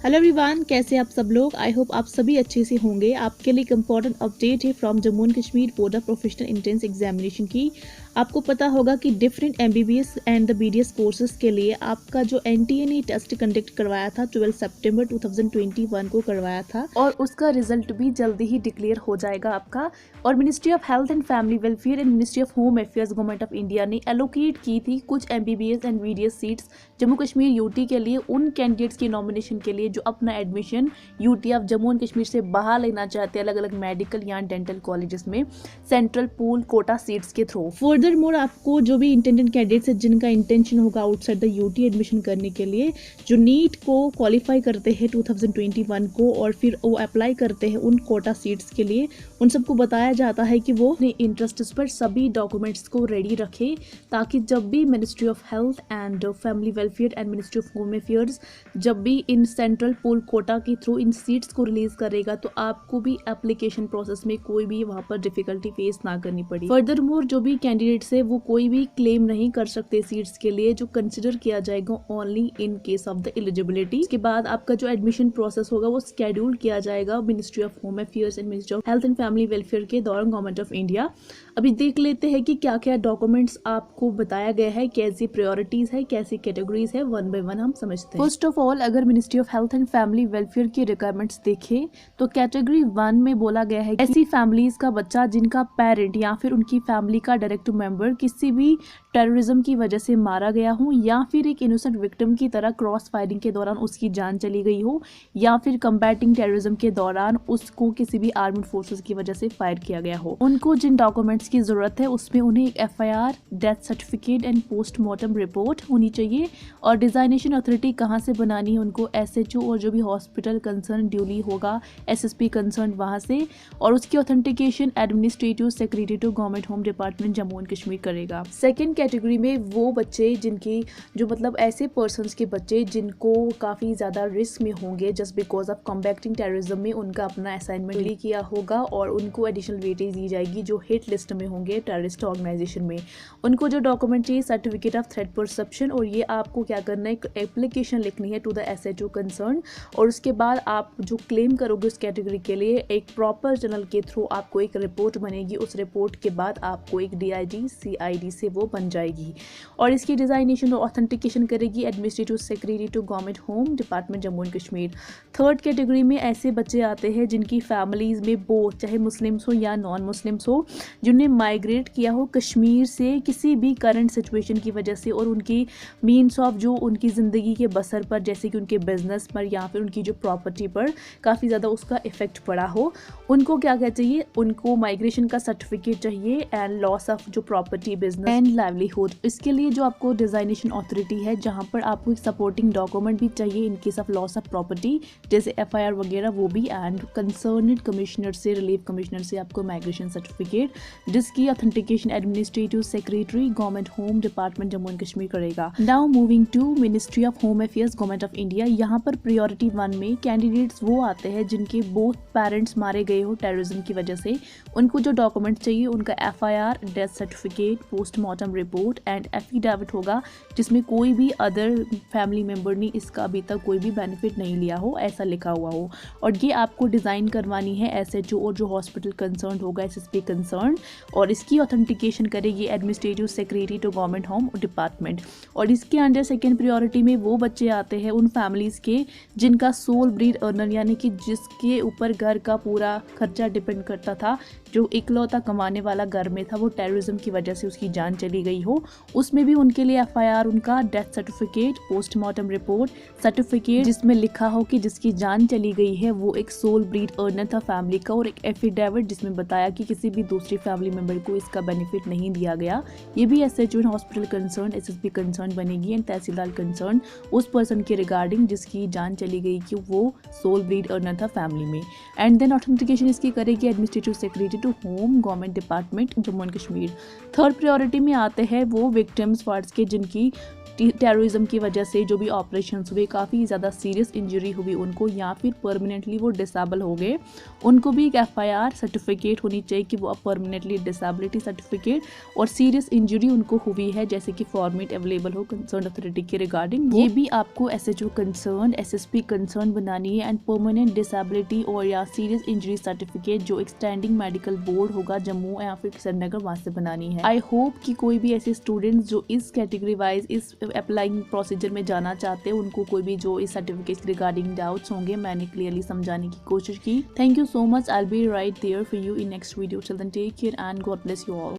Hello everyone, कैसे आप सब लोग। आई होप आप सभी अच्छे से होंगे। आपके लिए एक इम्पॉर्टेंट अपडेट है from Jammu and Kashmir board of professional entrance examination की। आपको पता होगा कि different MBBS and the BDS courses के लिए आपका जो एनटीए ने टेस्ट कंडक्ट करवाया था 12 सितंबर 2021 को करवाया था और उसका रिजल्ट भी जल्दी ही डिक्लेयर हो जाएगा आपका। और ministry of health and family welfare and ministry of home affairs government of India ने एलोकेट की थी कुछ MBBS and BDS seats Jammu Kashmir UT के लिए, उन कैंडिडेट्स की नॉमिनेशन के लिए जो अपना admission UT of Jammu and Kashmir से बाहर लेना चाहते हैं अलग अलग मेडिकल या डेंटल कॉलेजेस में सेंट्रल पूल कोटा सीट्स के थ्रू। फर्दर मोर आपको जो भी इंटेंडेड कैंडिडेट्स है जिनका इंटेंशन होगा आउटसाइड द यूटी एडमिशन करने के लिए, जो नीट को क्वालिफाई करते हैं 2021 को और फिर वो अप्लाई करते हैं उन कोटा सीट्स के लिए, उन सबको बताया जाता है कि वो अपने इंटरेस्ट पर सभी डॉक्यूमेंट्स को रेडी रखें ताकि जब भी ministry of health and family welfare and ministry of home affairs जब भी इन सेंट्रल पूल कोटा के थ्रू इन सीट्स को रिलीज करेगा तो आपको भी एप्लीकेशन प्रोसेस में कोई भी वहां पर डिफिकल्टी फेस ना करनी पड़ी। फर्दर मोर जो भी कैंडिडेट्स है वो कोई भी क्लेम नहीं कर सकते सीट्स के लिए, जो कंसिडर किया जाएगा only in case of the eligibility. इसके बाद आपका जो एडमिशन प्रोसेस होगा वो शेड्यूल किया जाएगा ministry of home affairs and ministry of health and family welfare के दौरान गवर्नमेंट ऑफ इंडिया। अभी देख लेते हैं कि क्या क्या डॉक्यूमेंट्स आपको बताया गया है, कैसी प्रायोरिटीज है, कैसी कैटेगरीज है, वन बाय वन हम समझते हैं। फर्स्ट ऑफ ऑल अगर ministry of health and family welfare की रिक्वायरमेंट्स देखें तो कैटेगरी 1 में बोला गया है ऐसी फैमिलीज का बच्चा जिनका पेरेंट या फिर उनकी फैमिली का डायरेक्ट मेंबर किसी भी टेररिज्म की वजह से मारा गया हो या फिर एक इनोसेंट विक्टिम की तरह क्रॉस फायरिंग के दौरान उसकी जान चली गई हो या फिर कम्बैटिंग टेररिज्म के दौरान उसको किसी भी आर्म्ड फोर्सेस की वजह से फायर किया गया हो। उनको जिन डॉक्यूमेंट्स की जरूरत है उसमें उन्हें एक FIR, death certificate and postmortem report होनी चाहिए। और डिजाइनेशन अथॉरिटी कहाँ से बनानी है उनको एसएचओ और जो भी हॉस्पिटल कंसर्न ड्यूली होगा एसएसपी कंसर्न वहां से, और उसकी authentication administrative secretary to government home department Jammu and Kashmir करेगा। सेकेंड कैटेगरी में वो बच्चे जिनकी जो मतलब ऐसे पर्सन्स के बच्चे जिनको काफ़ी ज़्यादा रिस्क में होंगे just because of combating terrorism में उनका अपना असाइनमेंट भी किया होगा और उनको एडिशनल वेटेज दी जाएगी जो हिट लिस्ट में होंगे टेररिस्ट ऑर्गेनाइजेशन में। उनको जो डॉक्यूमेंट चाहिए सर्टिफिकेट ऑफ थ्रेट परसेप्शन, और ये आपको क्या करना है एक एप्लीकेशन लिखनी है टू द एसएचओ कंसर्न, और उसके बाद आप जो क्लेम करोगे उस कैटेगरी के लिए एक प्रॉपर चैनल के थ्रू आपको एक रिपोर्ट बनेगी। उस रिपोर्ट के बाद आपको एक डीआईडी सीआईडी से वो बन जाएगी और इसकी डिजाइनेशन और ऑथेंटिकेशन करेगी administrative secretary to government home department Jammu and Kashmir. Third category में ऐसे बच्चे आते हैं जिनकी फैमिलीज में बोथ चाहे मुस्लिम्स हो या नॉन मुस्लिम्स हो, जिन्हें माइग्रेट किया हो कश्मीर से किसी भी करंट सिचुएशन की वजह से और उनकी मीन्स ऑफ जो उनकी ज़िंदगी के बसर पर जैसे कि उनके बिजनेस पर या फिर उनकी जो प्रॉपर्टी पर काफ़ी ज़्यादा उसका इफेक्ट पड़ा हो। उनको क्या क्या चाहिए, उनको माइग्रेशन का सर्टिफिकेट चाहिए एंड लॉस ऑफ जो प्रॉपर्टी बिजनेस एंड लाइवलीहुड। इसके लिए जो आपको डिजाइनेशन अथॉरिटी है जहाँ पर आपको एक सपोर्टिंग डॉक्यूमेंट भी चाहिए in case of loss of property जैसे एफआईआर वगैरह वो भी, एंड कंसर्नड कमिश्नर से रिलीफ कमिश्नर से आपको माइग्रेशन सर्टिफिकेट जिसकी authentication administrative secretary government home department Jammu and Kashmir करेगा। Now moving to ministry of home affairs government of India. यहाँ पर प्रायोरिटी 1 में कैंडिडेट्स वो आते हैं जिनके बोथ पेरेंट्स मारे गए हो टेररिज्म की वजह से। उनको जो डॉक्यूमेंट चाहिए उनका FIR, death certificate, postmortem report and affidavit होगा जिसमें कोई भी अदर फैमिली मेंबर ने इसका अभी तक कोई भी बेनिफिट नहीं लिया हो ऐसा लिखा हुआ हो, और ये आपको डिज़ाइन करवानी है एसएचओ और जो हॉस्पिटल कंसर्न होगा एसएसपी कंसर्न, और इसकी ऑथेंटिकेशन करेगी administrative secretary to government home department. और इसके अंडर सेकेंड प्रायोरिटी में वो बच्चे आते हैं उन फैमिलीज़ के जिनका सोल ब्रीड अर्नर यानी कि जिसके ऊपर घर का पूरा खर्चा डिपेंड करता था, जो इकलौता कमाने वाला घर में था, वो टेररिज्म की वजह से उसकी जान चली गई हो। उसमें भी उनके लिए एफआईआर, उनका death certificate, postmortem report, certificate जिसमें लिखा हो कि जिसकी जान चली गई है वो एक सोल ब्रीड अर्नर था फैमिली का, और एक एफिडेविट जिसमें बताया कि किसी भी दूसरी फैमिली मेंबर को इसका बेनिफिट नहीं दिया गया। ये भी SHO hospital concern, SSP concern बनेगी एंड तहसीलदार कंसर्न उस पर्सन के रिगार्डिंग जिसकी जान चली गई कि वो सोल ब्रीड अर्नर था फैमिली में। एंड देन ऑथेंटिकेशन इसकी करेगी administrative secretary to home government department Jammu and Kashmir. Third priority में आते हैं वो विक्टिम्स वार्ड्स के जिनकी टेररिज्म की वजह से जो भी ऑपरेशंस हुए काफ़ी ज़्यादा सीरियस इंजरी हुई उनको या फिर परमानेंटली वो डिसेबल हो गए, उनको भी एक एफआईआर सर्टिफिकेट होनी चाहिए कि वो अब परमानेंटली डिसेबिलिटी सर्टिफिकेट और सीरियस इंजरी उनको हुई है जैसे कि फॉर्मेट अवेलेबल हो कंसर्न अथॉरिटी के रिगार्डिंग, ये भी आपको SHO concern S SSP concern बनानी है एंड परमानेंट डिसेबिलिटी और या सीरियस इंजरी सर्टिफिकेट जो एक्सटेंडिंग मेडिकल बोर्ड होगा जम्मू या फिर श्रीनगर वहाँ से बनानी है। आई होप कि कोई भी ऐसे स्टूडेंट्स जो इस कैटेगरी वाइज इस अप्लाइंग प्रोसीजर में जाना चाहते हैं उनको कोई भी जो इस सर्टिफिकेट रिगार्डिंग डाउट्स होंगे मैंने क्लियरली समझाने की कोशिश की। Thank you so much, I will be right there for you in next video. Till then take care and God bless you all.